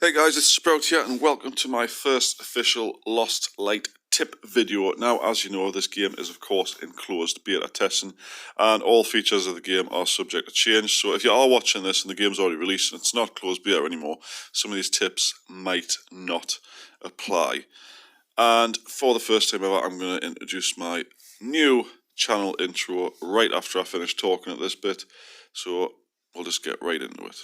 Hey guys, it's Sprout here and welcome to my first official Lost Light tip video. Now, as you know, this game is of course in closed beta testing and all features of the game are subject to change. So if you are watching this and the game's already released and it's not closed beta anymore, some of these tips might not apply. And for the first time ever, I'm going to introduce my new channel intro right after I finish talking at this bit. So we'll just get right into it.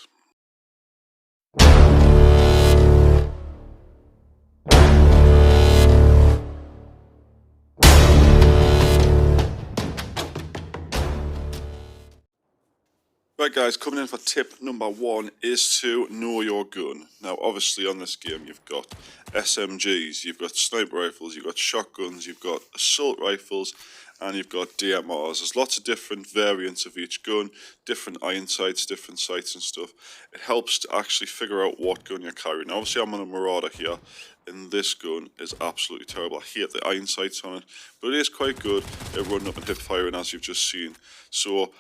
Right guys, coming in for tip number one is to know your gun. Now obviously on this game you've got SMGs, you've got sniper rifles, you've got shotguns, you've got assault rifles and you've got DMRs. There's lots of different variants of each gun, different iron sights, different sights and stuff. It helps to actually figure out what gun you're carrying. Now, obviously I'm on a Marauder here and this gun is absolutely terrible. I hate the iron sights on it, but it is quite good at running up and hip firing as you've just seen. So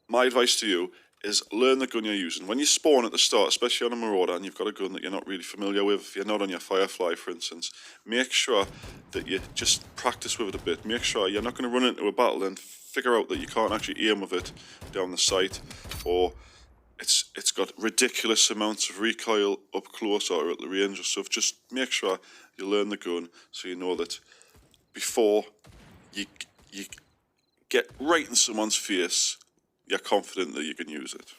my advice to you is learn the gun you're using. When you spawn at the start, especially on a Marauder, and you've got a gun that you're not really familiar with, if you're not on your Firefly for instance, make sure that you just practice with it a bit. Make sure you're not going to run into a battle and figure out that you can't actually aim with it down the sight, or it's got ridiculous amounts of recoil up close or at the range or stuff. Just make sure you learn the gun so you know that before you get right in someone's face, you're confident that you can use it.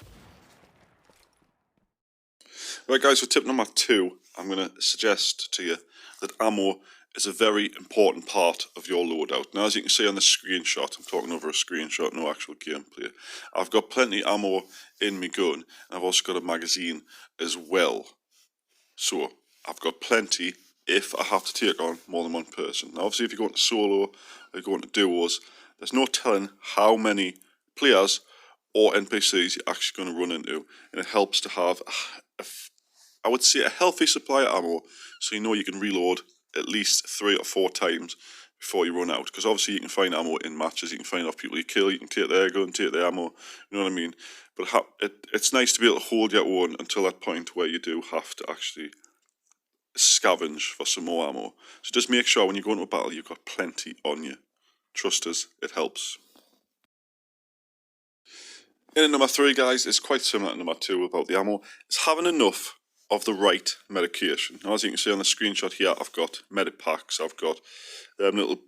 Right guys, for tip number two, I'm going to suggest to you that ammo is a very important part of your loadout. Now as you can see on the screenshot, I'm talking over a screenshot, no actual gameplay. I've got plenty ammo in my gun, and I've also got a magazine as well. So I've got plenty if I have to take on more than one person. Now obviously if you're going to solo or you're going to duos, there's no telling how many players or NPCs you're actually going to run into, and it helps to have, I would say, a healthy supply of ammo, so you know you can reload at least 3 or 4 times before you run out, because obviously you can find ammo in matches, you can find off people you kill, you can take their gun, take their ammo, you know what I mean, but it's nice to be able to hold your own until that point where you do have to actually scavenge for some more ammo. So just make sure when you go into a battle you've got plenty on you. Trust us, it helps. In number three, guys, it's quite similar to number two about the ammo. It's having enough of the right medication. Now, as you can see on the screenshot here, I've got medic packs, I've got little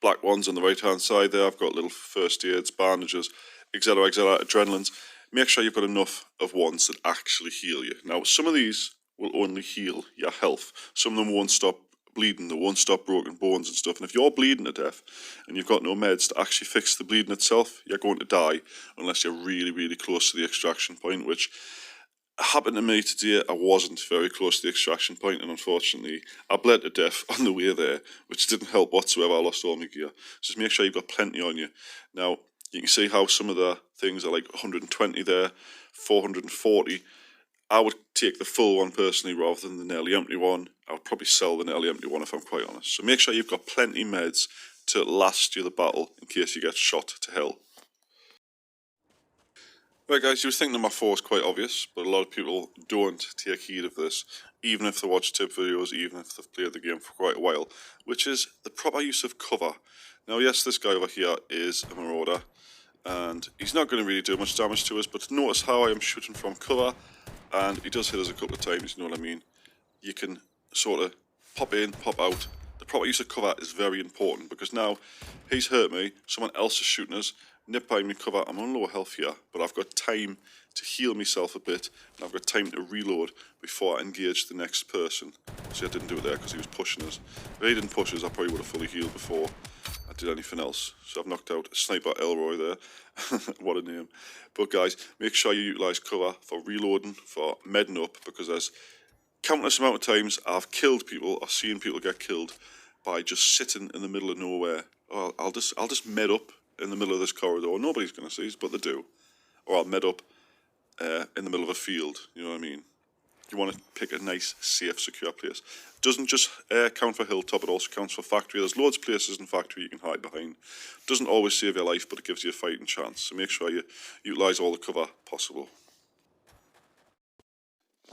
black ones on the right hand side there, I've got little first aids, bandages, etc, adrenalines. Make sure you've got enough of ones that actually heal you. Now, some of these will only heal your health. Some of them won't stop bleeding, they won't stop broken bones and stuff, and if you're bleeding to death and you've got no meds to actually fix the bleeding itself, you're going to die unless you're really close to the extraction point, which happened to me today. I wasn't very close to the extraction point and unfortunately I bled to death on the way there, which didn't help whatsoever. I lost all my gear. Just make sure you've got plenty on you. Now you can see how some of the things are like 120 there, 440. I would take the full one personally rather than the nearly empty one. I would probably sell the nearly empty one if I'm quite honest. So make sure you've got plenty meds to last you the battle in case you get shot to hell. Right guys, you would think number four is quite obvious, but a lot of people don't take heed of this, even if they watch tip videos, even if they've played the game for quite a while, which is the proper use of cover. Now yes, this guy over here is a Marauder, and he's not going to really do much damage to us, but notice how I am shooting from cover, and he does hit us a couple of times, you know what I mean. You can sort of pop in, pop out. The proper use of cover is very important, because now he's hurt me, someone else is shooting us, nip by me cover, I'm on low health here, but I've got time to heal myself a bit, and I've got time to reload before I engage the next person. See, I didn't do it there because he was pushing us. If he didn't push us, I probably would have fully healed before I did anything else. So I've knocked out Sniper Elroy there. What a name. But guys, make sure you utilise cover for reloading, for medding up, because there's countless amount of times I've killed people or seen people get killed by just sitting in the middle of nowhere. Oh, I'll just med up in the middle of this corridor. Nobody's going to see us, but they do. Or I'll med up in the middle of a field. You know what I mean? You want to pick a nice, safe, secure place. It doesn't just count for hilltop, it also counts for factory. There's loads of places in factory you can hide behind. It doesn't always save your life, but it gives you a fighting chance. So make sure you utilise all the cover possible.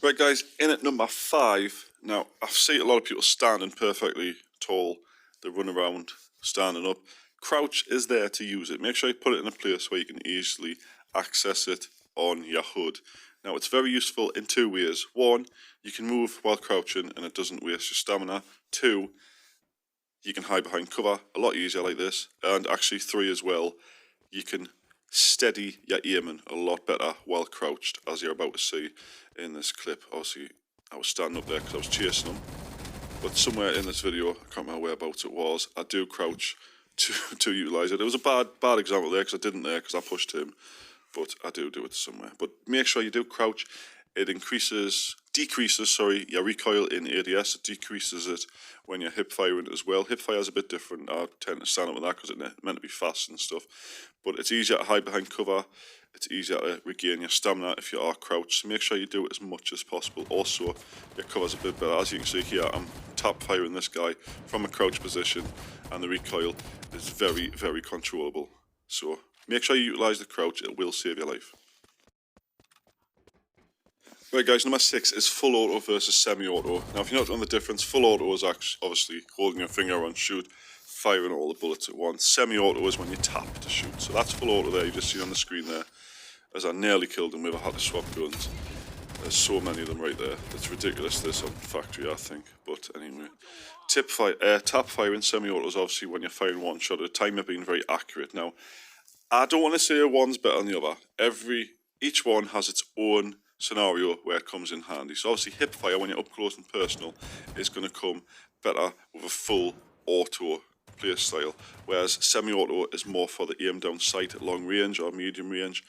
Right guys, in at number 5, now I've seen a lot of people standing perfectly tall, they run around standing up. Crouch is there to use it. Make sure you put it in a place where you can easily access it on your HUD. Now it's very useful in 2 ways. 1, you can move while crouching and it doesn't waste your stamina. 2, you can hide behind cover a lot easier like this. And actually 3 as well, you can steady your aiming a lot better while crouched, as you're about to see in this clip. Obviously I was standing up there because I was chasing them, but somewhere in this video, I can't remember whereabouts it was, I do crouch to utilise it. It was a bad example there because I didn't there because I pushed him, but I do it somewhere. But make sure you do crouch. It decreases your recoil in ADS. It decreases it when you're hip firing as well. Hip fire is a bit different. I tend to stand up with that because it's meant to be fast and stuff. But it's easier to hide behind cover. It's easier to regain your stamina if you are crouched. So make sure you do it as much as possible. Also, your cover's a bit better. As you can see here, I'm tap firing this guy from a crouch position, and the recoil is very, very controllable. So make sure you utilise the crouch. It will save your life. Right guys, number 6 is full auto versus semi-auto. Now if you're not knowing the difference, full auto is obviously holding your finger on shoot, firing all the bullets at once. Semi-auto is when you tap to shoot. So that's full auto there, you just see on the screen there, as I nearly killed him with. I had to swap guns. There's so many of them right there. It's ridiculous this on factory, I think. But anyway, tap firing semi-auto is obviously when you're firing one shot at a time. You're being very accurate. Now, I don't want to say one's better than the other. Each one has its own scenario where it comes in handy. So obviously hip fire, when you're up close and personal, is going to come better with a full auto play style, whereas semi-auto is more for the aim down sight at long range or medium range,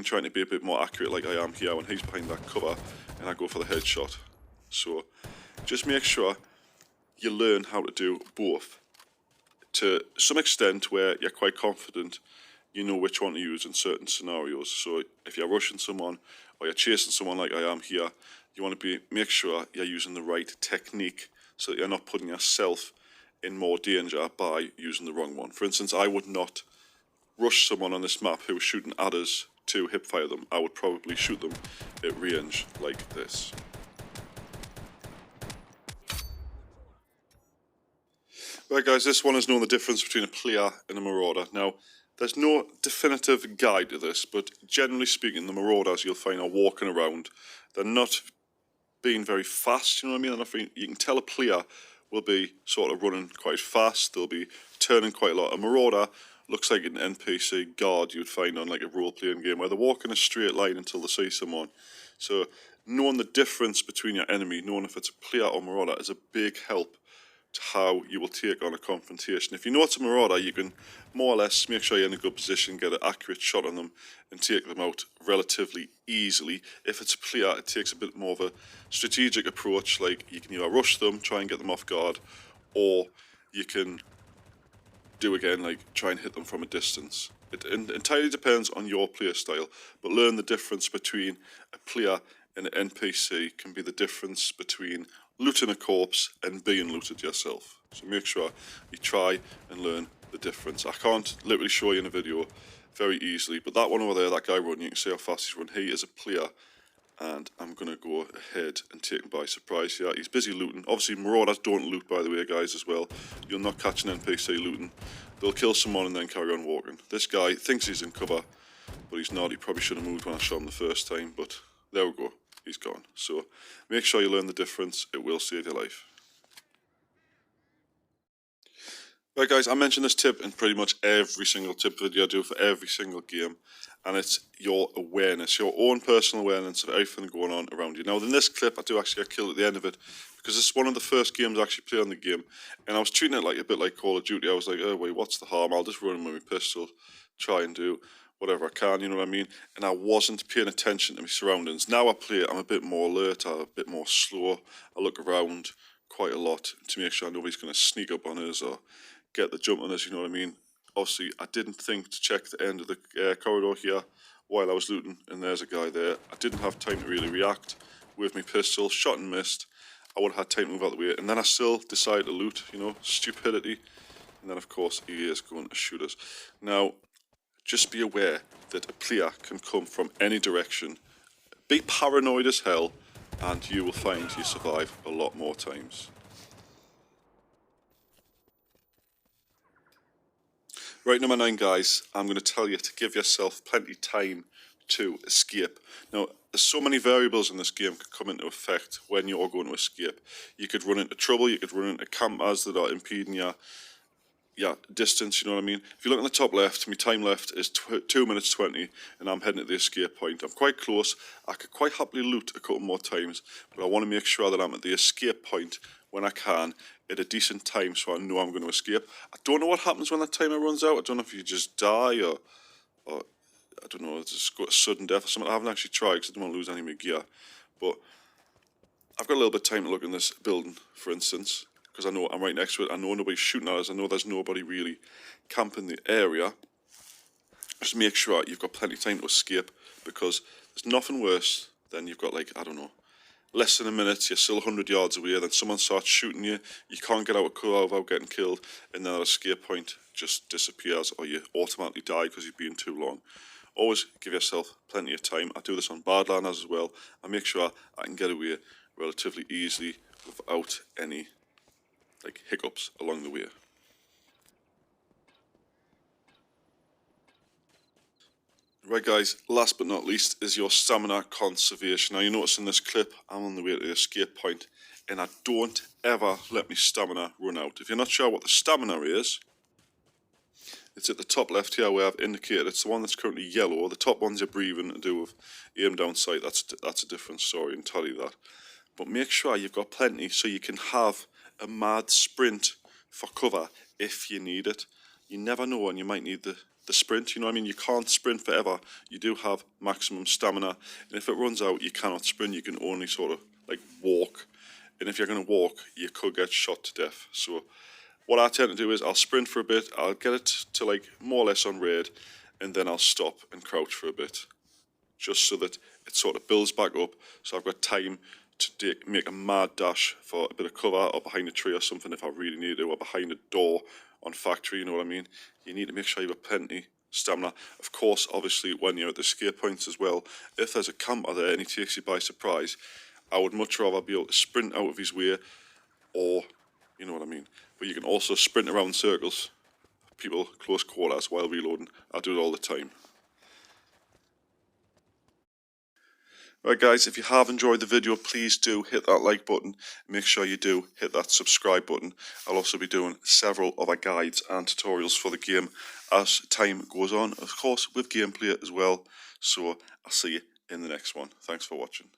trying to be a bit more accurate like I am here when he's behind that cover and I go for the headshot. So just make sure you learn how to do both to some extent where you're quite confident you know which one to use in certain scenarios. So if you're rushing someone or you're chasing someone like I am here, you want to make sure you're using the right technique so that you're not putting yourself in more danger by using the wrong one. For instance, I would not rush someone on this map who was shooting at us to hip fire them. I would probably shoot them at range like this. Right guys, this one is knowing the difference between a player and a marauder. Now, there's no definitive guide to this, but generally speaking, the marauders you'll find are walking around. They're not being very fast, you know what I mean? You can tell a player will be sort of running quite fast, they'll be turning quite a lot. A marauder looks like an NPC guard you'd find on like a role-playing game where they're walking a straight line until they see someone. So knowing the difference between your enemy, knowing if it's a player or marauder, is a big help to how you will take on a confrontation. If you know it's a marauder, you can more or less make sure you're in a good position, get an accurate shot on them and take them out relatively easily. If it's a player, it takes a bit more of a strategic approach, like you can either rush them, try and get them off guard, or you can do again, like try and hit them from a distance. It entirely depends on your player style, but learn the difference between a player and an NPC can be the difference between looting a corpse and being looted yourself. So make sure you try and learn the difference. I can't literally show you in a video very easily, but that one over there, that guy running, you can see how fast he's running. He is a player, and I'm going to go ahead and take him by surprise here. He's busy looting. Obviously, marauders don't loot, by the way, guys, as well. You'll not catch an NPC looting. They'll kill someone and then carry on walking. This guy thinks he's in cover, but he's not. He probably should have moved when I shot him the first time, but there we go. He's gone. So make sure you learn the difference. It will save your life. Right guys, I mention this tip in pretty much every single tip video I do for every single game, and it's your awareness, your own personal awareness of everything going on around you. Now in this clip I do actually get killed at the end of it, because it's one of the first games I actually played on the game, and I was treating it like a bit like Call of Duty. I was like, oh wait, what's the harm, I'll just run in with my pistol, try and do whatever I can, you know what I mean? And I wasn't paying attention to my surroundings. Now I play it, I'm a bit more alert, I'm a bit more slow. I look around quite a lot to make sure nobody's going to sneak up on us or get the jump on us, you know what I mean? Obviously, I didn't think to check the end of the corridor here while I was looting, and there's a guy there. I didn't have time to really react with my pistol, shot and missed. I would have had time to move out of the way, and then I still decided to loot, you know, stupidity. And then, of course, he is going to shoot us. Now, just be aware that a player can come from any direction. Be paranoid as hell, and you will find you survive a lot more times. Right, number 9, guys, I'm going to tell you to give yourself plenty of time to escape. Now, there's so many variables in this game could come into effect when you're going to escape. You could run into trouble, you could run into campers that are impeding your distance, you know what I mean? If you look on the top left, my time left is 2 minutes 20, and I'm heading to the escape point. I'm quite close. I could quite happily loot a couple more times, but I want to make sure that I'm at the escape point when I can at a decent time so I know I'm going to escape. I don't know what happens when that timer runs out. I don't know if you just die or I don't know, just got a sudden death or something. I haven't actually tried because I don't want to lose any of my gear. But I've got a little bit of time to look in this building, for instance, because I know I'm right next to it. I know nobody's shooting at us. I know there's nobody really camping the area. Just make sure you've got plenty of time to escape, because there's nothing worse than you've got, like, I don't know, less than a minute, you're still 100 yards away, then someone starts shooting you, you can't get out of cover without getting killed, and then that escape point just disappears, or you automatically die because you've been too long. Always give yourself plenty of time. I do this on Badlanders as well. I make sure I can get away relatively easily without any hiccups along the way. Right, guys, last but not least is your stamina conservation. Now, you notice in this clip I'm on the way to the escape point, and I don't ever let my stamina run out. If you're not sure what the stamina is, it's at the top left here where I've indicated. It's the one that's currently yellow. The top one's your breathing to do with aim down sight. That's a different story, and tell you that. But make sure you've got plenty so you can have a mad sprint for cover if you need it. You never know, and you might need the sprint, you know what I mean? You can't sprint forever. You do have maximum stamina, and if it runs out, you cannot sprint. You can only sort of walk, and if you're going to walk, you could get shot to death. So what I tend to do is I'll sprint for a bit, I'll get it to more or less on raid, and then I'll stop and crouch for a bit, just so that it sort of builds back up, so I've got time to make a mad dash for a bit of cover, or behind a tree or something if I really need to, or behind a door on factory, you know what I mean? You need to make sure you've got plenty stamina. Of course, obviously, when you're at the escape points as well, if there's a camper there and he takes you by surprise, I would much rather be able to sprint out of his way, or, you know what I mean? But you can also sprint around circles, people close quarters while reloading. I do it all the time. Right, guys, if you have enjoyed the video, please do hit that like button. Make sure you do hit that subscribe button. I'll also be doing several other guides and tutorials for the game as time goes on, of course, with gameplay as well. So I'll see you in the next one. Thanks for watching.